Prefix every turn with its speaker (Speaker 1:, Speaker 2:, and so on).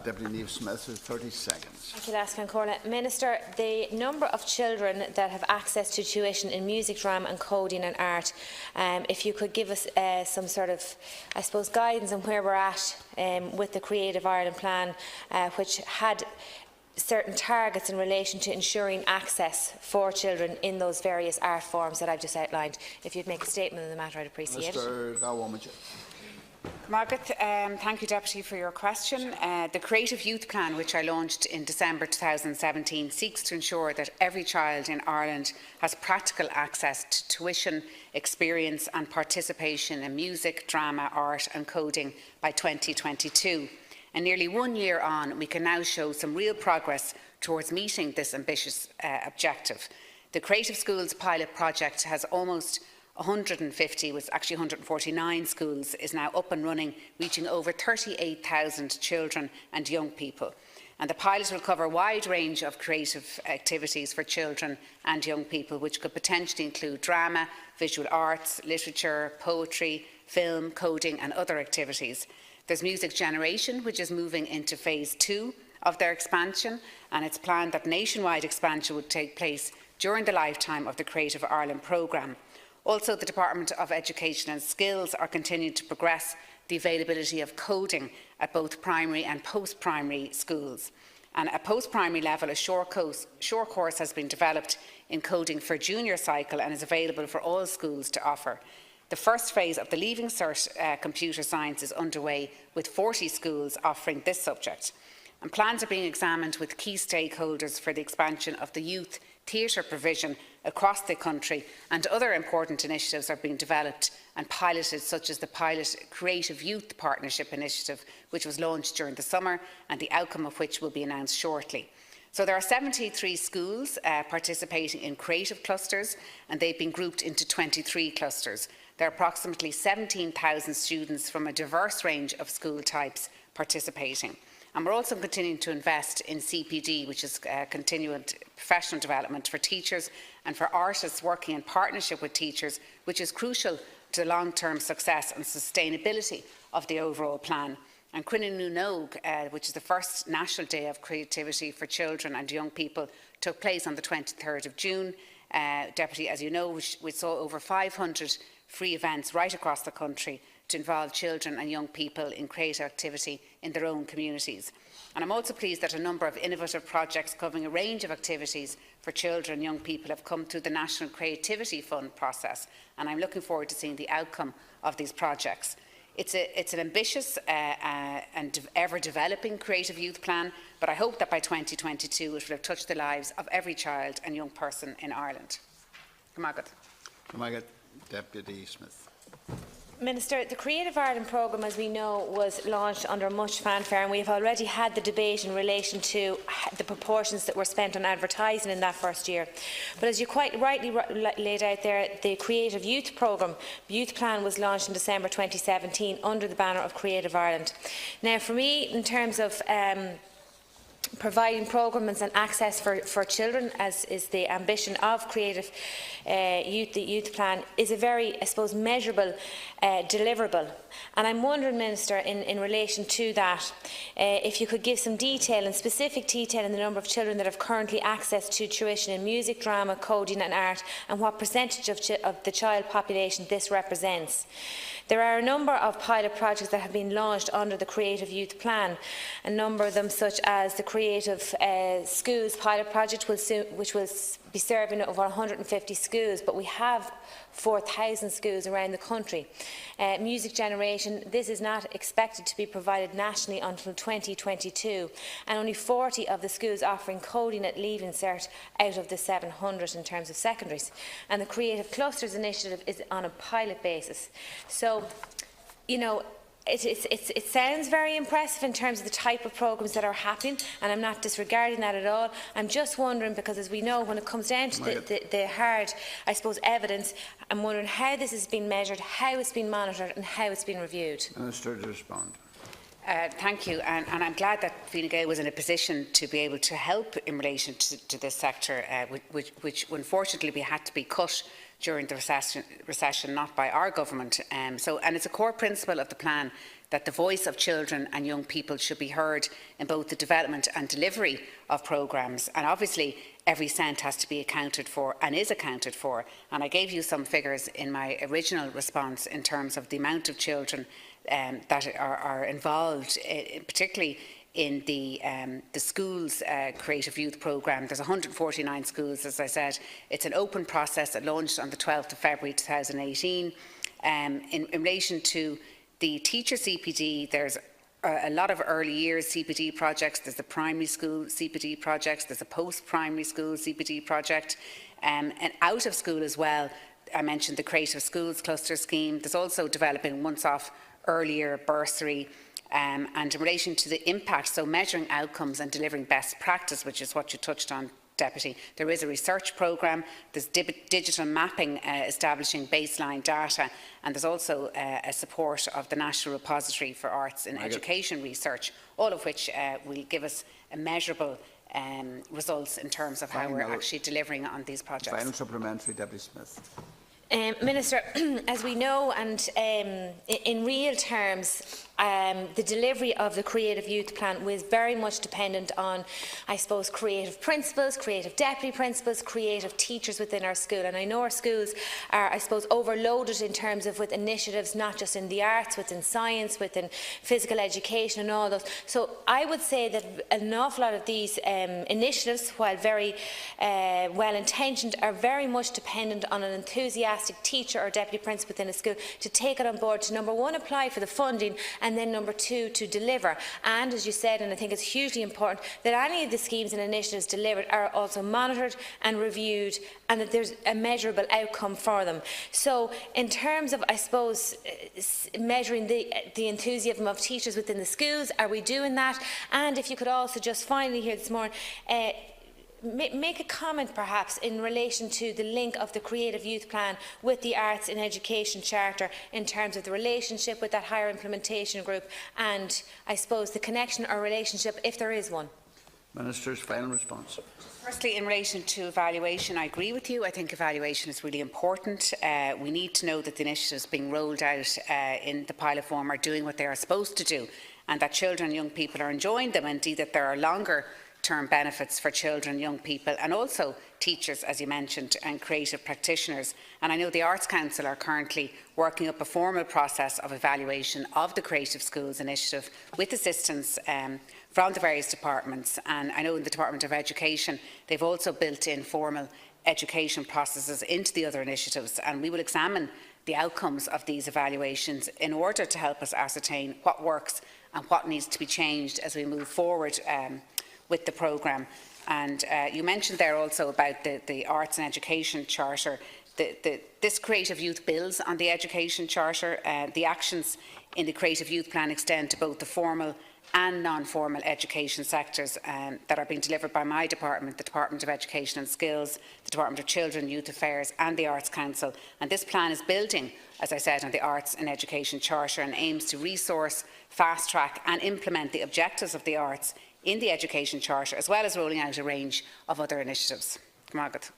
Speaker 1: Deputy Niamh Smith, 30 seconds.
Speaker 2: Thank you, Lascan Corla. Minister, the number of children that have access to tuition in music, drama and coding and art, if you could give us some sort of, I suppose, guidance on where we're at with the Creative Ireland plan, which had certain targets in relation to ensuring access for children in those various art forms that I've just outlined. If you'd make a statement on the matter, I'd appreciate it.
Speaker 1: Mr. Gawamich.
Speaker 3: Margaret, thank you, Deputy, for your question. The Creative Youth Plan, which I launched in December 2017, seeks to ensure that every child in Ireland has practical access to tuition, experience and participation in music, drama, art and coding by 2022. And nearly 1 year on, we can now show some real progress towards meeting this ambitious objective. The Creative Schools pilot project has almost 150, was actually 149 schools, is now up and running, reaching over 38,000 children and young people. And the pilot will cover a wide range of creative activities for children and young people, which could potentially include drama, visual arts, literature, poetry, film, coding and other activities. There's music generation, which is moving into phase 2 of their expansion, and it's planned that nationwide expansion would take place during the lifetime of the Creative Ireland programme. Also, the Department of Education and Skills are continuing to progress the availability of coding at both primary and post-primary schools. And at post-primary level, a short course has been developed in coding for junior cycle and is available for all schools to offer. The first phase of the Leaving Cert Computer Science is underway, with 40 schools offering this subject. And plans are being examined with key stakeholders for the expansion of the youth theatre provision across the country, and other important initiatives are being developed and piloted, such as the pilot Creative Youth Partnership Initiative, which was launched during the summer and the outcome of which will be announced shortly. So there are 73 schools participating in creative clusters, and they've been grouped into 23 clusters. There are approximately 17,000 students from a diverse range of school types participating. And we're also continuing to invest in CPD, which is continuing professional development for teachers and for artists working in partnership with teachers, which is crucial to the long-term success and sustainability of the overall plan. And Cuireann na nÓg, which is the first National Day of Creativity for Children and Young People, took place on the 23rd of June. Deputy, as you know, we saw over 500 free events right across the country to involve children and young people in creative activity in their own communities. And I'm also pleased that a number of innovative projects covering a range of activities for children and young people have come through the National Creativity Fund process, and I'm looking forward to seeing the outcome of these projects. It's an ambitious and ever-developing creative youth plan, but I hope that by 2022 it will have touched the lives of every child and young person in Ireland. Margaret.
Speaker 1: Deputy Smith.
Speaker 2: Minister, the Creative Ireland programme, as we know, was launched under much fanfare, and we have already had the debate in relation to the proportions that were spent on advertising in that first year. But as you quite rightly laid out there, the Creative Youth Programme, Youth Plan, was launched in December 2017 under the banner of Creative Ireland. Now, for me, in terms of providing programmes and access for children, as is the ambition of Creative Youth, the Youth Plan, is a very, I suppose, measurable deliverable. And I'm wondering, Minister, in relation to that, if you could give some detail and specific detail in the number of children that have currently access to tuition in music, drama, coding and art, and what percentage of the child population this represents. There are a number of pilot projects that have been launched under the Creative Youth Plan, a number of them such as the Creative Schools pilot project, which will be serving over 150 schools, but we have 4,000 schools around the country. Music generation, this is not expected to be provided nationally until 2022, and only 40 of the schools offering coding at Leaving Cert out of the 700 in terms of secondaries. And the Creative Clusters initiative is on a pilot basis. So, you know, it sounds very impressive in terms of the type of programmes that are happening, and I'm not disregarding that at all. I'm just wondering, because as we know, when it comes down to the hard, I suppose, evidence, I'm wondering how this has been measured, how it's been monitored and how it's been reviewed.
Speaker 1: Minister to respond.
Speaker 3: Thank you, and I'm glad that Fine Gael was in a position to be able to help in relation to this sector, which unfortunately we had to be cut during the recession, not by our government. And it's a core principle of the plan that the voice of children and young people should be heard in both the development and delivery of programmes. And obviously, every cent has to be accounted for and is accounted for. And I gave you some figures in my original response in terms of the amount of children that are involved, particularly in the schools Creative Youth Programme. There's 149 schools, as I said. It's an open process. It launched on the 12th of February 2018. In relation to the teacher CPD, there's a lot of early years CPD projects. There's the primary school CPD projects. There's a post-primary school CPD project. And out of school as well, I mentioned the Creative Schools Cluster Scheme. There's also developing once-off earlier bursary. And in relation to the impact, so measuring outcomes and delivering best practice, which is what you touched on, Deputy, there is a research programme, there's digital mapping establishing baseline data, and there's also a support of the National Repository for Arts in Education Research, all of which will give us a measurable results in terms of how we're actually delivering on these projects.
Speaker 1: Final supplementary, Deputy Smith.
Speaker 2: Minister, as we know, and in real terms, the delivery of the Creative Youth Plan was very much dependent on, I suppose, creative principals, creative deputy principals, creative teachers within our school. And I know our schools are, I suppose, overloaded in terms of with initiatives, not just in the arts, within science, within physical education and all those. So I would say that an awful lot of these initiatives, while very well-intentioned, are very much dependent on an enthusiastic teacher or deputy principal within a school to take it on board to, number one, apply for the funding, and then number two, to deliver. And as you said, and I think it's hugely important, that any of the schemes and initiatives delivered are also monitored and reviewed, and that there's a measurable outcome for them. So in terms of, I suppose, measuring the enthusiasm of teachers within the schools, are we doing that? And if you could also just finally here this morning, make a comment perhaps in relation to the link of the Creative Youth Plan with the Arts in Education Charter in terms of the relationship with that higher implementation group and, I suppose, the connection or relationship, if there is one.
Speaker 1: Minister's final response.
Speaker 3: Firstly, in relation to evaluation, I agree with you. I think evaluation is really important. We need to know that the initiatives being rolled out in the pilot form are doing what they are supposed to do, and that children and young people are enjoying them, and indeed that there are longer term benefits for children, young people, and also teachers, as you mentioned, and creative practitioners. And I know the Arts Council are currently working up a formal process of evaluation of the Creative Schools initiative with assistance from the various departments. And I know in the Department of Education, they've also built in formal education processes into the other initiatives, and we will examine the outcomes of these evaluations in order to help us ascertain what works and what needs to be changed as we move forward with the programme. And you mentioned there also about the Arts and Education Charter. This Creative Youth builds on the Education Charter. The actions in the Creative Youth Plan extend to both the formal and non-formal education sectors that are being delivered by my department, the Department of Education and Skills, the Department of Children, Youth Affairs and the Arts Council. And this plan is building, as I said, on the Arts and Education Charter and aims to resource, fast-track and implement the objectives of the arts in the Education Charter, as well as rolling out a range of other initiatives. Margaret.